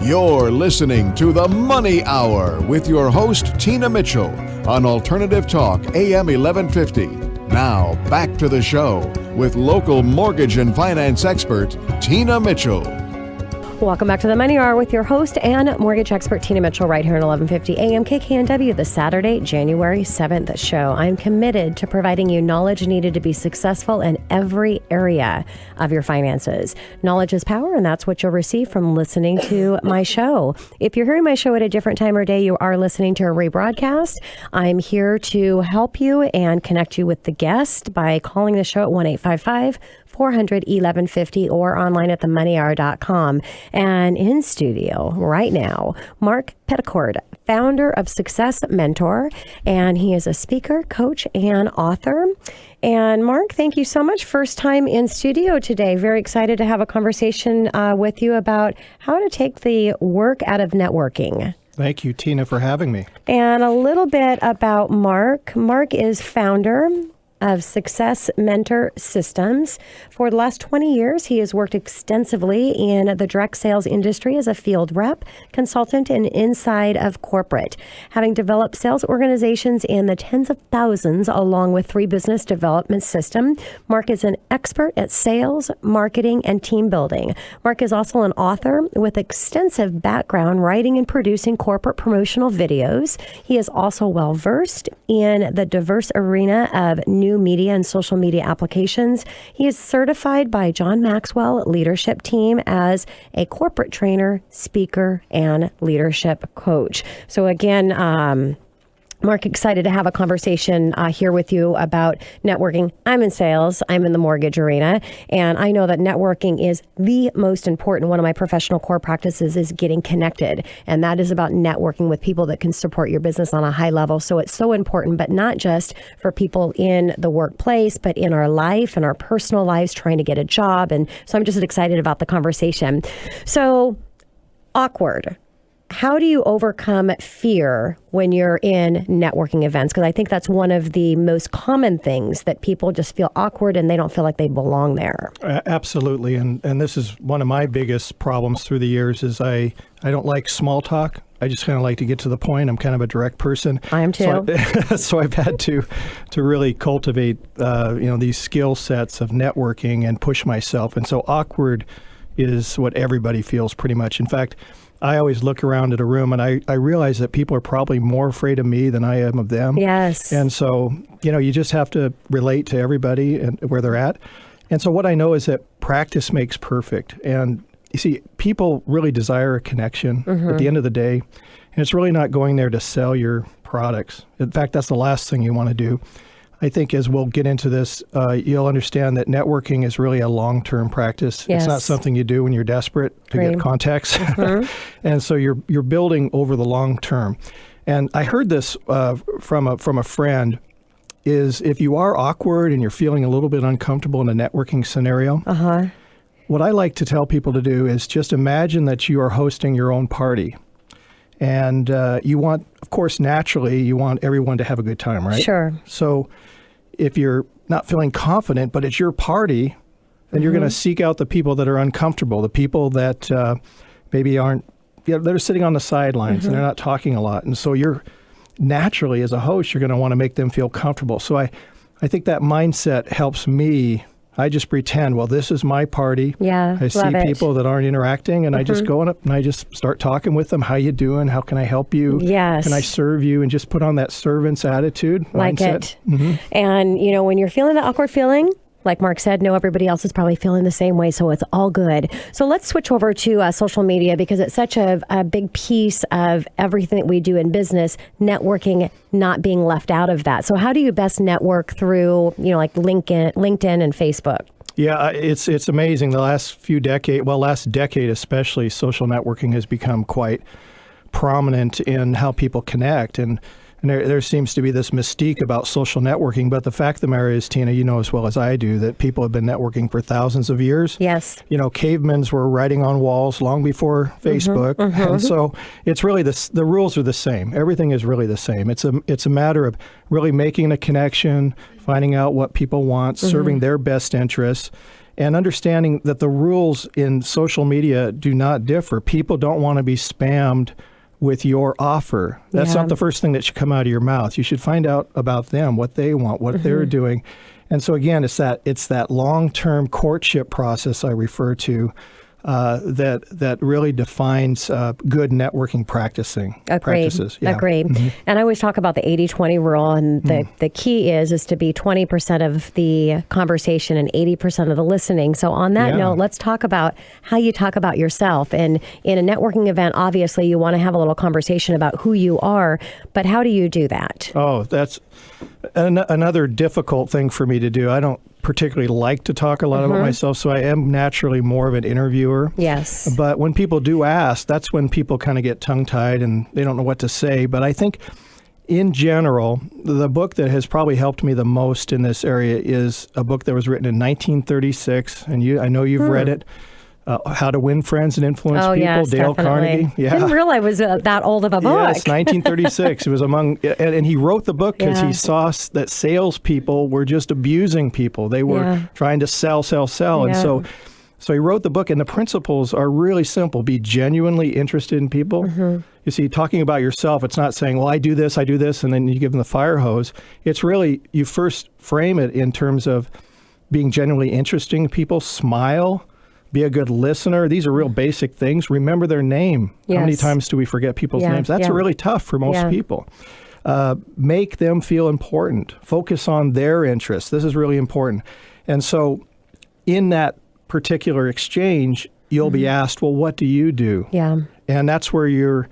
You're listening to The Money Hour with your host, Tina Mitchell, on Alternative Talk, AM 1150. Now, back to the show with local mortgage and finance expert, Tina Mitchell. Welcome back to the Money Hour with your host and mortgage expert, Tina Mitchell, right here at 1150 AM KKNW, the Saturday, January 7th show. I'm committed to providing you knowledge needed to be successful in every area of your finances. Knowledge is power, and that's what you'll receive from listening to my show. If you're hearing my show at a different time or day, you are listening to a rebroadcast. I'm here to help you and connect you with the guest by calling the show at 1-855-400-1150 or online at themoneyhour.com. And in studio right now, Mark Petticord, founder of Success Mentor, and he is a speaker, coach, and author. And Mark, thank you so much. First time in studio today. Very excited to have a conversation with you about how to take the work out of networking. Thank you, Tina, for having me. And a little bit about Mark. Mark is founder of Success Mentor Systems. For the last 20 years, he has worked extensively in the direct sales industry as a field rep, consultant, and inside of corporate. Having developed sales organizations in the tens of thousands along with 3 business development systems, Mark is an expert at sales, marketing, and team building. Mark is also an author with extensive background writing and producing corporate promotional videos. He is also well-versed in the diverse arena of new media and social media applications. He is certified by John Maxwell Leadership Team as a corporate trainer, speaker, and leadership coach. So again, Mark, excited to have a conversation here with you about networking. I'm in sales. I'm in the mortgage arena. And I know that networking is the most important. One of my professional core practices is getting connected. And that is about networking with people that can support your business on a high level. So it's so important, but not just for people in the workplace, but in our life and our personal lives, trying to get a job. And so I'm just excited about the conversation. So awkward. How do you overcome fear when you're in networking events? Because I think that's one of the most common things that people just feel awkward and they don't feel like they belong there. Absolutely. And this is one of my biggest problems through the years is I don't like small talk. I just kind of like to get to the point. I'm kind of a direct person. I am too. So I've had to really cultivate these skill sets of networking and push myself. And so awkward is what everybody feels pretty much. In fact, I always look around at a room and I realize that people are probably more afraid of me than I am of them. Yes. And so, you just have to relate to everybody and where they're at. And so what I know is that practice makes perfect. And you see, people really desire a connection at the end of the day. And it's really not going there to sell your products. In fact, that's the last thing you want to do. I think as we'll get into this, you'll understand that networking is really a long-term practice. Yes. It's not something you do when you're desperate to get contacts. And so you're building over the long term. And I heard this from a friend, is if you are awkward and you're feeling a little bit uncomfortable in a networking scenario, what I like to tell people to do is just imagine that you are hosting your own party. And you want, of course, naturally, you want everyone to have a good time, right? Sure. So if you're not feeling confident, but it's your party, then you're going to seek out the people that are uncomfortable, the people that maybe aren't, they're sitting on the sidelines and they're not talking a lot. And so you're naturally, as a host, you're going to want to make them feel comfortable. So I think that mindset helps me. I just pretend, well, this is my party. Yeah, I see people that aren't interacting, and I just go up and I just start talking with them. How you doing? How can I help you? Yes. Can I serve you? And just put on that servant's attitude. Like mindset. it. And, when you're feeling the awkward feeling, like Mark said, no, everybody else is probably feeling the same way, so it's all good. So let's switch over to social media because it's such a big piece of everything that we do in business, networking not being left out of that. So how do you best network through, like LinkedIn and Facebook? Yeah, it's amazing. The last decade especially, social networking has become quite prominent in how people connect. And there seems to be this mystique about social networking. But the fact of the matter is, Tina, you know as well as I do, that people have been networking for thousands of years. Yes. Cavemans were writing on walls long before Facebook. And so it's really the rules are the same. Everything is really the same. It's a matter of really making a connection, finding out what people want, serving their best interests. and understanding that the rules in social media do not differ. People don't want to be spammed with your offer. That's not the first thing that should come out of your mouth. You should find out about them, what they want, what they're doing. And so again, it's that long-term courtship process I refer to that really defines good networking practices. Yeah. Agreed. And I always talk about the 80-20 rule, and the key is to be 20% of the conversation and 80% of the listening. So on that note, let's talk about how you talk about yourself. And in a networking event, obviously you want to have a little conversation about who you are, but how do you do that? Oh, that's another difficult thing for me to do. I don't particularly like to talk a lot about myself, so I am naturally more of an interviewer. Yes. But when people do ask, that's when people kind of get tongue-tied and they don't know what to say. But I think in general, the book that has probably helped me the most in this area is a book that was written in 1936, and I know you've read it. How to Win Friends and Influence People, yes, Dale definitely. Carnegie. Yeah. Didn't realize it was that old of a book. Yes, 1936. It was and he wrote the book because he saw that salespeople were just abusing people. They were trying to sell. And so he wrote the book, and the principles are really simple. Be genuinely interested in people. You see, talking about yourself, it's not saying, well, I do this, and then you give them the fire hose. It's really, you first frame it in terms of being genuinely interesting to people, smile, be a good listener. These are real basic things. Remember their name. Yes. How many times do we forget people's names? That's really tough for most people. Make them feel important. Focus on their interests. This is really important. And so in that particular exchange, you'll be asked, well, what do you do? Yeah. And that's where your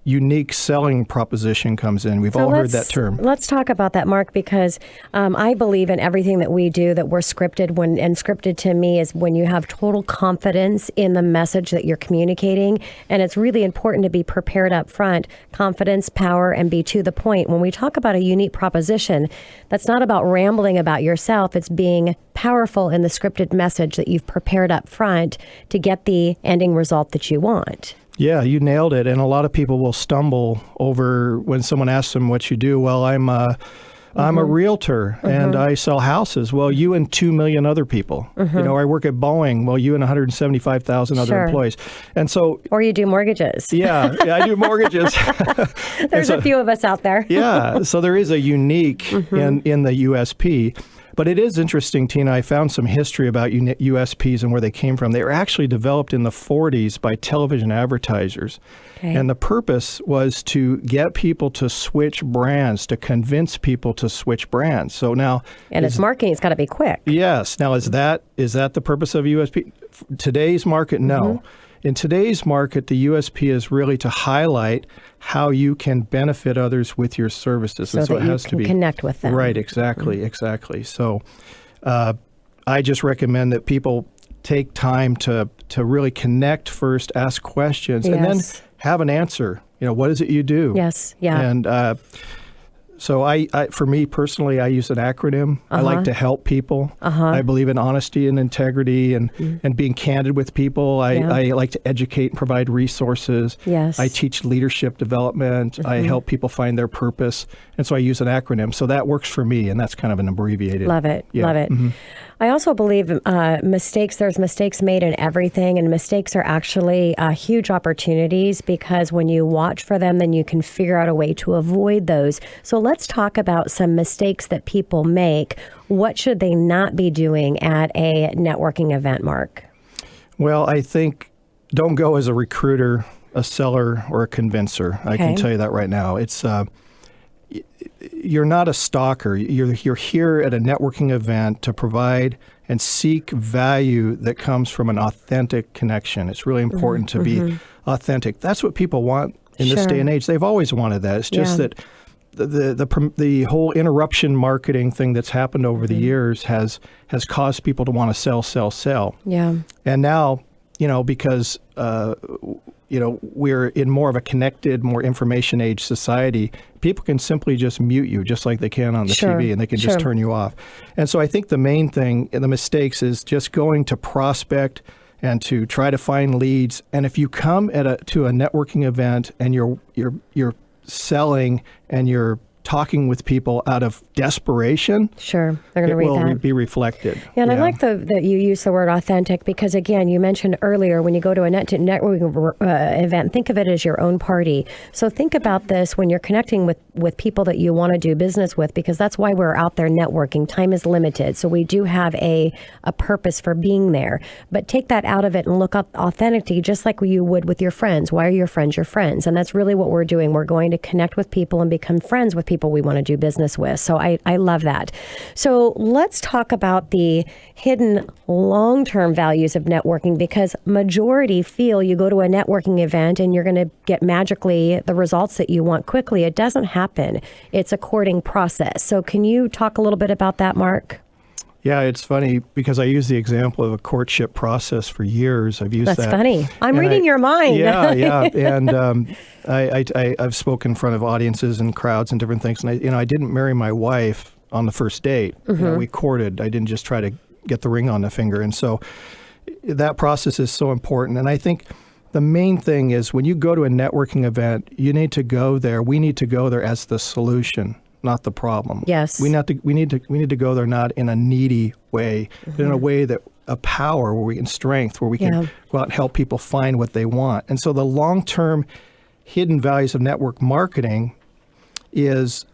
unique selling proposition comes in. We've all heard that term. Let's talk about that, Mark, because I believe in everything that we do, that we're scripted. And scripted to me is when you have total confidence in the message that you're communicating. And it's really important to be prepared up front. Confidence, power, and be to the point. When we talk about a unique proposition, that's not about rambling about yourself. It's being powerful in the scripted message that you've prepared up front to get the ending result that you want. Yeah, you nailed it. And a lot of people will stumble over when someone asks them what you do. Well, I'm a realtor and I sell houses. Well, you and 2 million other people. I work at Boeing. Well, you and 175,000 other employees. And so, or you do mortgages. Yeah, I do mortgages. There's a few of us out there. Yeah, so there is a unique in the USP. But it is interesting, Tina. I found some history about USPs and where they came from. They were actually developed in the 40s by television advertisers. Okay. And the purpose was to get people to switch brands, to convince people to switch brands. So now... And it's marketing. It's got to be quick. Yes. Now, is that the purpose of USP? Today's market, no. In today's market, the USP is really to highlight how you can benefit others with your services. So that you can connect with them. Right, exactly. So I just recommend that people take time to really connect first, ask questions, and then have an answer. What is it you do? Yes, yeah. And so I for me personally, I use an acronym. I like to help people. I believe in honesty and integrity and being candid with people. I like to educate and provide resources. Yes. I teach leadership development. I help people find their purpose. And so I use an acronym. So that works for me, and that's kind of an abbreviated. Love it. I also believe there's mistakes made in everything, and mistakes are actually huge opportunities, because when you watch for them, then you can figure out a way to avoid those. So let's talk about some mistakes that people make. What should they not be doing at a networking event, Mark? Well, I think don't go as a recruiter, a seller, or a convincer. I can tell you that right now. It's you're not a stalker. You're here at a networking event to provide and seek value that comes from an authentic connection. It's really important to be authentic. That's what people want in this day and age. They've always wanted that. It's just that the whole interruption marketing thing that's happened over the years has caused people to want to sell. Yeah. And now, because we're in more of a connected, more information age society, people can simply just mute you just like they can on the TV, and they can just turn you off. And so I think the main thing in the mistakes is just going to prospect and to try to find leads. And if you come to a networking event and you're selling and you're talking with people out of desperation, sure, they're going to read it will that. be reflected. Yeah, and I like that you use the word authentic because, again, you mentioned earlier when you go to a networking event, think of it as your own party. So think about this when you're connecting with people that you want to do business with, because that's why we're out there networking. Time is limited, so we do have a purpose for being there. But take that out of it and look up authenticity just like you would with your friends. Why are your friends your friends? And that's really what we're doing. We're going to connect with people and become friends with people we want to do business with. So I love that. So let's talk about the hidden long-term values of networking, because majority feel you go to a networking event and you're going to get magically the results that you want quickly. It doesn't happen. It's a courting process. So can you talk a little bit about that, Mark? Yeah, it's funny because I use the example of a courtship process for years. I've used that. That's funny. I'm reading your mind. Yeah. And I've spoken in front of audiences and crowds and different things. And I didn't marry my wife on the first date. Mm-hmm. We courted. I didn't just try to get the ring on the finger. And so that process is so important. And I think the main thing is when you go to a networking event, you need to go there. We need to go there as the solution, not the problem. Yes. We need to go there not in a needy way, but in a way that a power where we can strength, where we can go out and help people find what they want. And so the long-term hidden values of network marketing is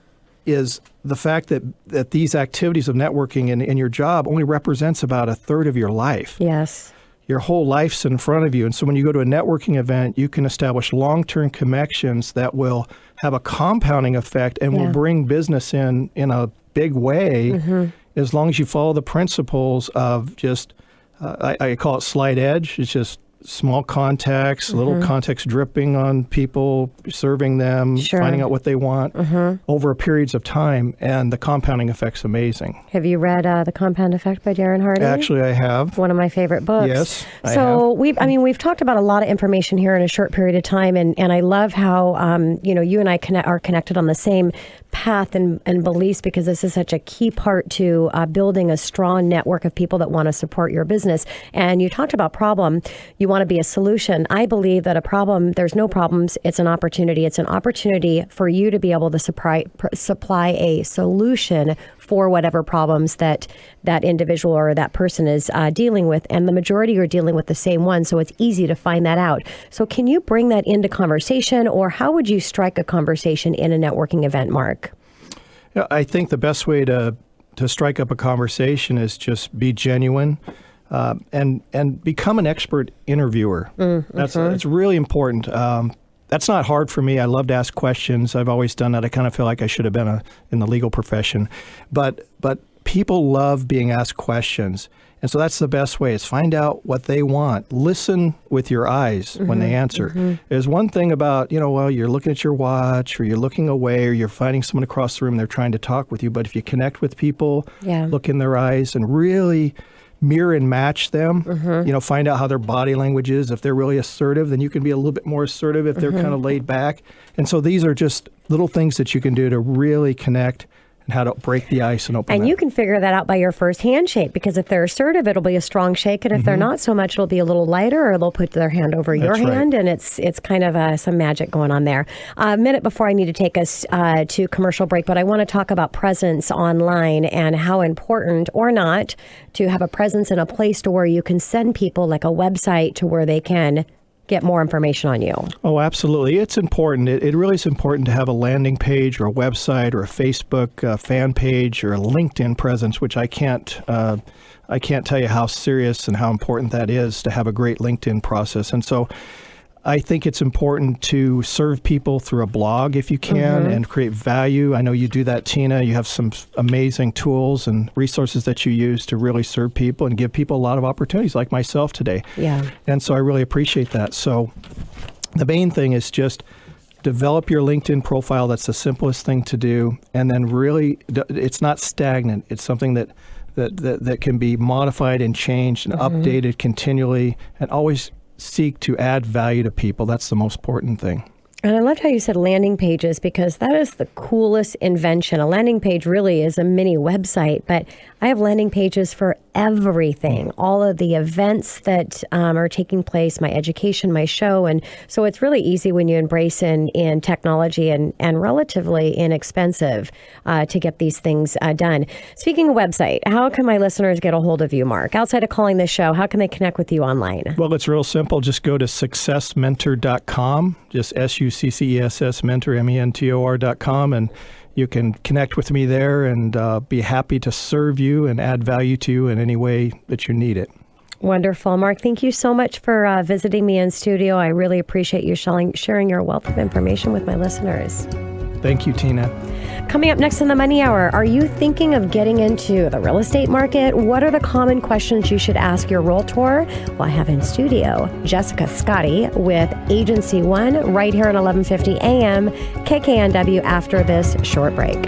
the fact that these activities of networking in your job only represents about a third of your life. Yes. Your whole life's in front of you. And so when you go to a networking event, you can establish long-term connections that will have a compounding effect and will bring business in a big way as long as you follow the principles of just, I call it slight edge. It's just small contacts, little context dripping on people, serving them, finding out what they want over periods of time, and the compounding effect's amazing. Have you read The Compound Effect by Darren Hardy? Actually, I have. One of my favorite books. Yes, I so have. we've talked about a lot of information here in a short period of time, and I love how you and I are connected on the same path and beliefs, because this is such a key part to building a strong network of people that want to support your business. And you talked about problem. You want to be a solution. I believe that a problem, there's no problems. It's an opportunity. It's an opportunity for you to be able to supply a solution for whatever problems that individual or that person is dealing with. And the majority are dealing with the same one. So it's easy to find that out. So can you bring that into conversation, or how would you strike a conversation in a networking event, Mark? Yeah, I think the best way to strike up a conversation is just be genuine. And become an expert interviewer. That's really important. That's not hard for me. I love to ask questions. I've always done that. I kind of feel like I should have been in the legal profession. But people love being asked questions. And so that's the best way, is find out what they want. Listen with your eyes when they answer. There's one thing about, you're looking at your watch, or you're looking away, or you're finding someone across the room, they're trying to talk with you. But if you connect with people, look in their eyes and really mirror and match them, find out how their body language is. If they're really assertive, then you can be a little bit more assertive if they're kind of laid back. And so these are just little things that you can do to really connect and how to break the ice and open. And you can figure that out by your first handshake, because if they're assertive, it'll be a strong shake, and if they're not so much, it'll be a little lighter, or they'll put their hand over your hand, and it's kind of some magic going on there. A minute before I need to take us to commercial break, but I want to talk about presence online and how important or not to have a presence in a place to where you can send people, like a website, to where they can get more information on you. Oh, absolutely. It's important. It really is important to have a landing page or a website or a Facebook fan page or a LinkedIn presence, which I can't tell you how serious and how important that is to have a great LinkedIn process. And so I think it's important to serve people through a blog if you can and create value. I know you do that, Tina. You have some amazing tools and resources that you use to really serve people and give people a lot of opportunities, like myself today. Yeah. And so I really appreciate that. So the main thing is just develop your LinkedIn profile. That's the simplest thing to do. And then really, it's not stagnant. It's something that can be modified and changed and updated continually, and always seek to add value to people. That's the most important thing. And I loved how you said landing pages, because that is the coolest invention. A landing page really is a mini website, but I have landing pages for everything, all of the events that are taking place, my education, my show. And so it's really easy when you embrace in technology and relatively inexpensive to get these things done. Speaking of website, how can my listeners get a hold of you, Mark? Outside of calling this show, how can they connect with you online? Well, it's real simple. Just go to successmentor.com, just SUCCESS mentor, mentor.com, and you can connect with me there and be happy to serve you and add value to you in any way that you need it. Wonderful. Mark, thank you so much for visiting me in studio. I really appreciate you sharing your wealth of information with my listeners. Thank you, Tina. Coming up next in the Money Hour, are you thinking of getting into the real estate market? What are the common questions you should ask your realtor? Well, I have in studio Jessica Scotti with Agency One right here at 1150 AM KKNW after this short break.